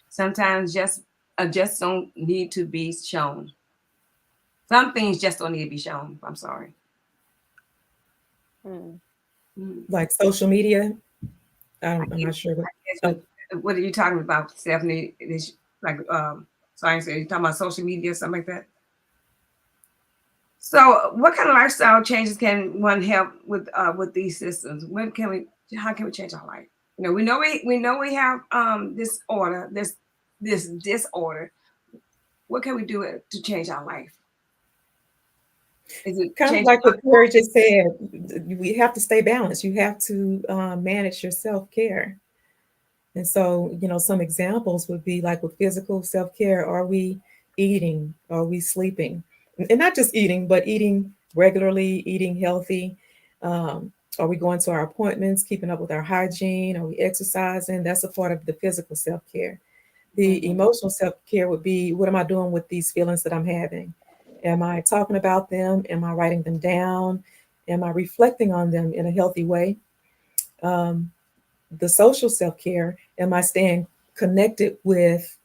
Sometimes just don't need to be shown. Some things just don't need to be shown. I'm sorry. Mm. Mm. Like social media, I I'm get- not sure what. I guess Oh, what are you talking about, Stephanie? It is like science. Are you talking about social media or something like that? So, what kind of lifestyle changes can one help with these systems? When can we? How can we change our life? We know we have this disorder. What can we do to change our life? Is it kind of changing? like what Terry just said, we have to stay balanced. You have to manage your self care. And so, some examples would be like with physical self care. Are we eating? Are we sleeping? And not just eating, but eating regularly, eating healthy. Um, are we going to our appointments, keeping up with our hygiene? Are we exercising? That's a part of the physical self care. The emotional self care would be, what am I doing with these feelings that I'm having? Am I talking about them? Am I writing them down? Am I reflecting on them in a healthy way? Um, the social self care, am I staying connected with,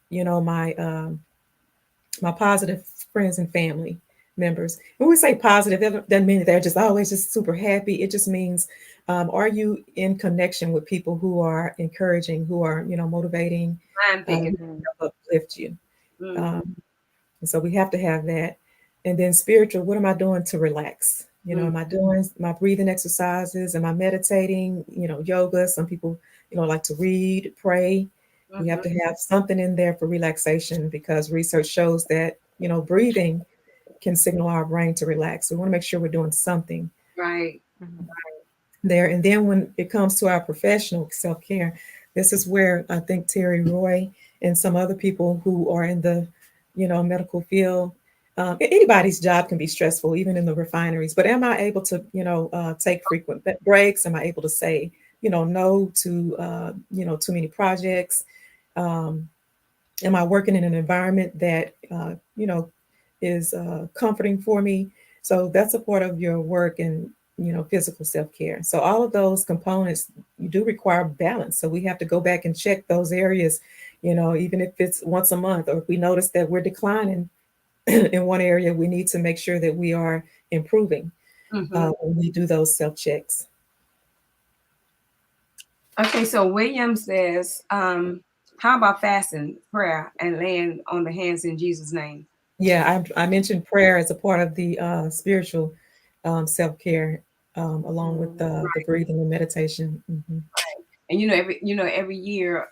my positive friends and family members? When we say positive, it doesn't mean that they're just always just super happy. It just means, are you in connection with people who are encouraging, who are, motivating, I'm thinking. who uplift you? Mm, Um, and so we have to have that. And then spiritual, what am I doing to relax? mm, Am I doing my breathing exercises? Am I meditating? Yoga. Some people, like to read, pray. We have Mhm. to have something in there for relaxation because research shows that, breathing can signal our brain to relax. So we want to make sure we're doing something Right. Mhm. there. And then when it comes to our professional self-care, this is where I think Terry Roy and some other people who are in the, medical field, anybody's job can be stressful, even in the refineries. But am I able to, take frequent breaks? Am I able to say, no to, too many projects? Um, am I working in an environment that, is comforting for me? So that's a part of your work and, physical self-care. So all of those components, you do require balance. So we have to go back and check those areas, even if it's once a month, or if we notice that we're declining in one area, we need to make sure that we are improving Mhm. when we do those self-checks. Okay, so William says, how about fasting, prayer, and laying on the hands in Jesus' name? Yeah, I mentioned prayer as a part of the spiritual self-care, along with the breathing and meditation. And every year,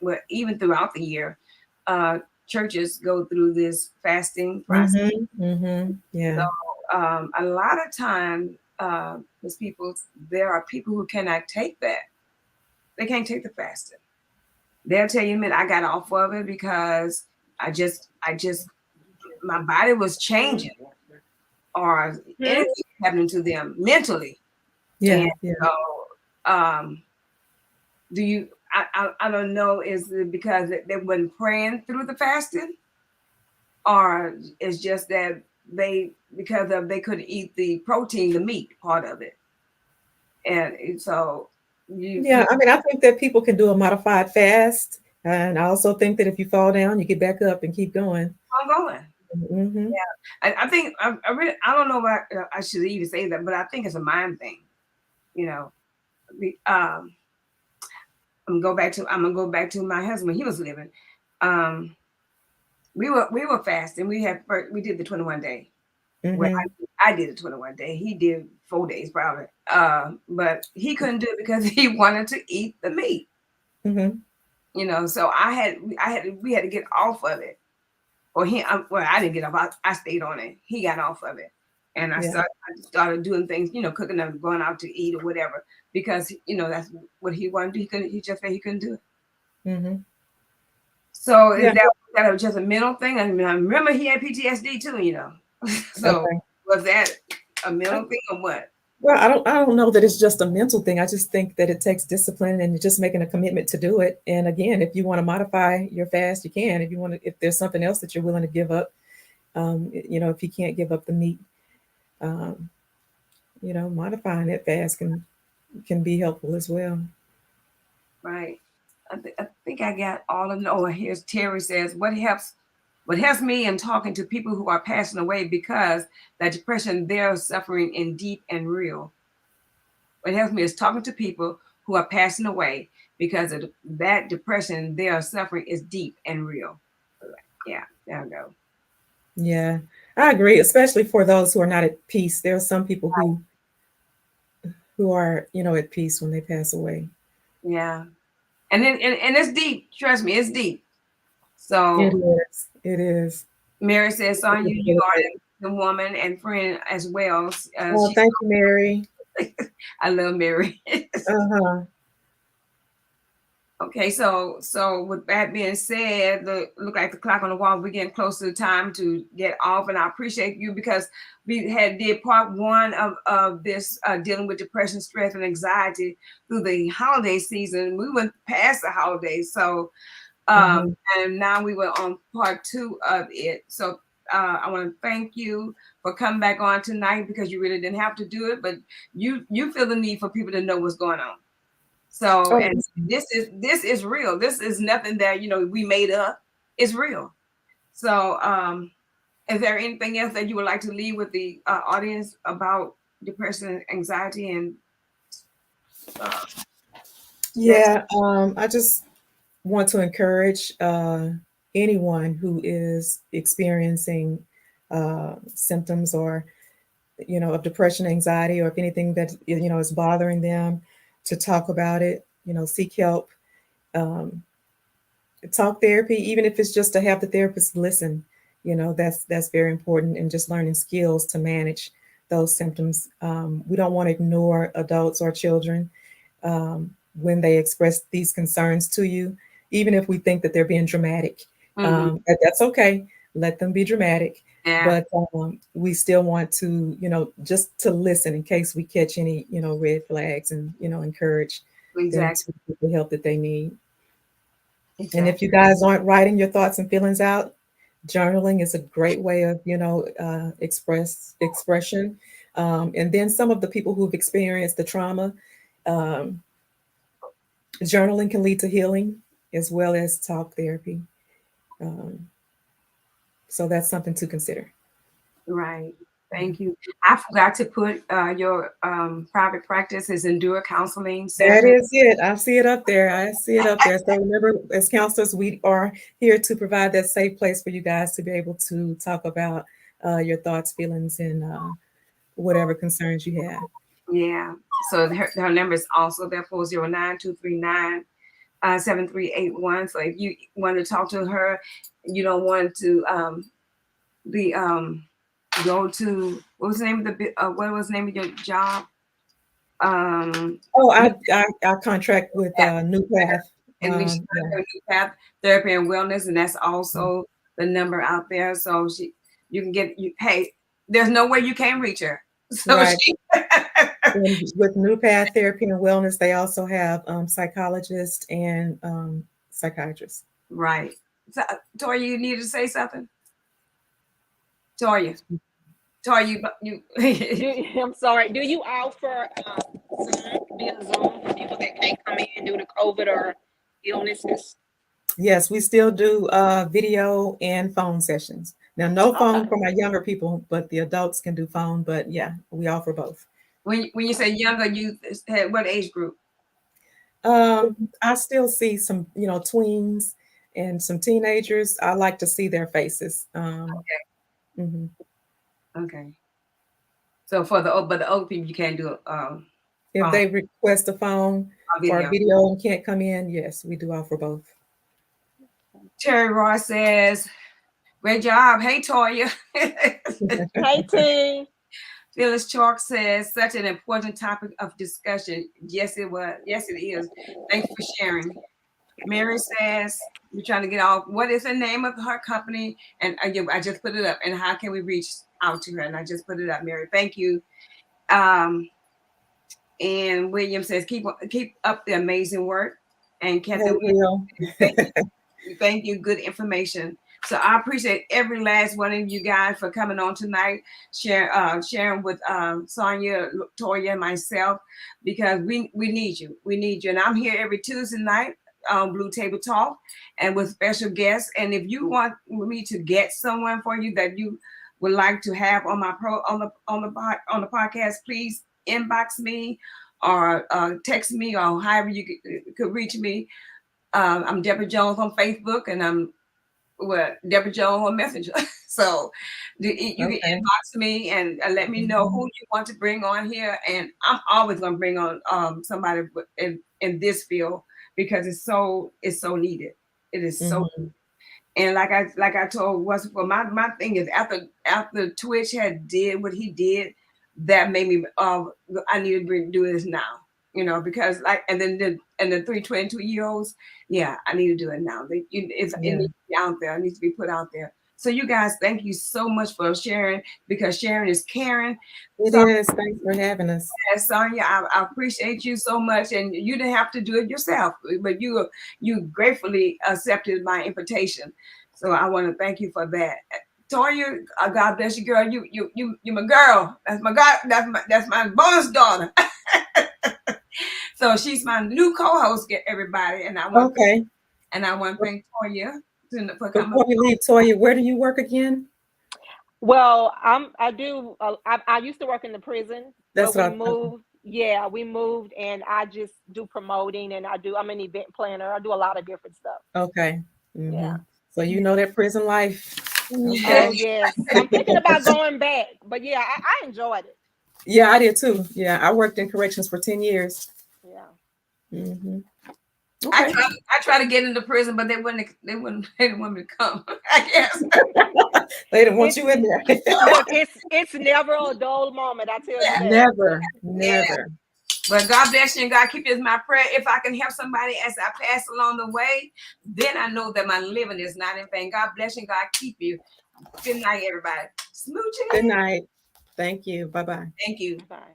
well, even throughout the year, uh, churches go through this fasting process. Yeah. So a lot of time, those people, there are people who cannot take that. They can't take the fasting. They'll tell you, man, I got off of it because I just, my body was changing, or Hmm? anything happening to them mentally. And Yeah. Yeah. so, um, do you? I don't know. Is it because they weren't praying through the fasting, or it's just that because of they couldn't eat the protein, the meat part of it, and so Yeah. I mean, I think that people can do a modified fast. And I also think that if you fall down, you get back up and keep going. I'm going. Hmm. I think I really I don't know what I should even say that, but I think it's a mind thing. You know, um, I'm gonna go back to my husband when he was living. Um, we were fasting. We did the 21 day. Well, Hmm. I did the 21 day. He did 4 days probably. But he couldn't do it because he wanted to eat the meat. Hmm. So we had to get off of it. Or I didn't get off. I stayed on it. He got off of it, and Yeah. I started doing things, cooking and going out to eat or whatever, because that's what he wanted to do. He couldn't. He just said he couldn't do it. Hmm. So Yeah. is that was just a mental thing? I mean, I remember he had PTSD too. So Okay. was that a mental thing or what? Well, I don't know that it's just a mental thing. I just think that it takes discipline and just making a commitment to do it. And again, if you want to modify your fast, you can. If there's something else that you're willing to give up, if you can't give up the meat, um, modifying that fast can be helpful as well. Right. I think I got all of them. Oh, here's Terry says, what helps me in talking to people who are passing away because that depression they're suffering in deep and real. What helps me is talking to people who are passing away because of that depression they are suffering is deep and real. Yeah, there we go. Yeah, I agree, especially for those who are not at peace. There are some people who are, at peace when they pass away. Yeah. And it's deep. Trust me, it's deep. It So is. It is. Mary says, son, you are the woman and friend as well. Oh, thank you, Mary. I love Mary. Uh-huh. Okay, so with that being said, look like the clock on the wall. We're getting close to the time to get off, and I appreciate you because we did part one of this dealing with depression, stress, and anxiety through the holiday season. We went past the holidays, so Hmm. and now we were on part two of it. So I want to thank you for coming back on tonight because you really didn't have to do it, but you feel the need for people to know what's going on. So, Oh, and this is real. This is nothing that we made up. It's real. So, is there anything else that you would like to leave with the audience about depression, anxiety, and uh, stress? yeah. I just want to encourage anyone who is experiencing symptoms or of depression, anxiety, or if anything that is bothering them, to talk about it. Seek help. Um, talk therapy, even if it's just to have the therapist listen, that's very important, and just learning skills to manage those symptoms. We don't want to ignore adults or children when they express these concerns to you, even if we think that they're being dramatic. That's okay. Let them be dramatic. Yeah. But we still want to, just to listen in case we catch any, red flags, and, encourage them to get the help that they need. And if you guys aren't writing your thoughts and feelings out, journaling is a great way of, expression. And then some of the people who've experienced the trauma, journaling can lead to healing as well as talk therapy. So that's something to consider. Right. Thank you. I forgot to put your private practice is Endure Counseling Center. That is it. I see it up there. So remember, as counselors, we are here to provide that safe place for you guys to be able to talk about your thoughts, feelings, and whatever concerns you have. Yeah. So her number is also there, 409-239-7381. So if you want to talk to her, you don't want to go to, what was the name of your job? I contract with New Path. New Path Therapy and Wellness, and that's also the number out there. So you can get hey, there's no way you can't reach her. So right. With New Path Therapy and Wellness, they also have psychologists and psychiatrists. Right. So, Toya, you need to say something? Toya, you. I'm sorry. Do you offer via Zoom for people that can't come in due to COVID or illnesses? Yes, we still do video and phone sessions. Now, no phone for my younger people, but the adults can do phone. But yeah, we offer both. When you say younger, you had what age group? I still see some, tweens and some teenagers. I like to see their faces. Okay. Mm-hmm. Okay. So for the old people, you can't do it. If they request a phone or a video and can't come in, yes, we do offer both. Terry Ross says, "Great job, hey Toya." Hey team. Phyllis Chalk says, "Such an important topic of discussion." Yes, it was. Yes, it is. Thanks for sharing. Mary says, "We're trying to get off. What is the name of her company?" And I just put it up. And how can we reach out to her? And I just put it up, Mary. Thank you. And William says, keep up the amazing work. And Kathy, thank you. Good information. So I appreciate every last one of you guys for coming on tonight, sharing with Sonia, Toya, and myself, because we need you. We need you. And I'm here every Tuesday night on Blue Table Talk and with special guests. And if you want me to get someone for you that you would like to have on my on the podcast, please inbox me or text me, or however you could reach me. I'm Deborah Jones on Facebook, and I'm Deborah Jones on Messenger. So you can inbox me and let me know who you want to bring on here. And I'm always going to bring on somebody in this field, because it's so needed. It is so. And like I told my thing is, after Twitch had did what he did, that made me I need to do this now, because and then the 322-year-olds, yeah, I need to do it now. It needs to be out there. It needs to be put out there. So you guys, thank you so much for sharing, because sharing is caring. It is. Thanks for having us. Sonia, I appreciate you so much, and you didn't have to do it yourself, but you gratefully accepted my invitation. So I want to thank you for that. Toya, God bless you, girl. You my girl. That's my God. That's my bonus daughter. So she's my new co-host. Get everybody, and I want to thank Toya for coming. Before you leave, Toya, where do you work again? Well, I used to work in the prison. That's what we moved. Yeah, we moved, and I just do promoting, and I'm an event planner. I do a lot of different stuff. Okay. Mm-hmm. Yeah. So you know that prison life. Okay. Oh yes, I'm thinking about going back, but yeah, I enjoyed it. Yeah, I did too. Yeah, I worked in corrections for 10 years. Yeah. Mm-hmm. Okay. I try to get into prison, but they wouldn't they didn't want me to come. I guess. They didn't want you in there. Look, it's never a dull moment. I tell you that. Never, Yeah. never. But God bless you and God keep you is my prayer. If I can help somebody as I pass along the way, then I know that my living is not in vain. God bless you and God keep you. Good night, everybody. Smooching. Good night. Thank you. Bye-bye. Thank you. Bye.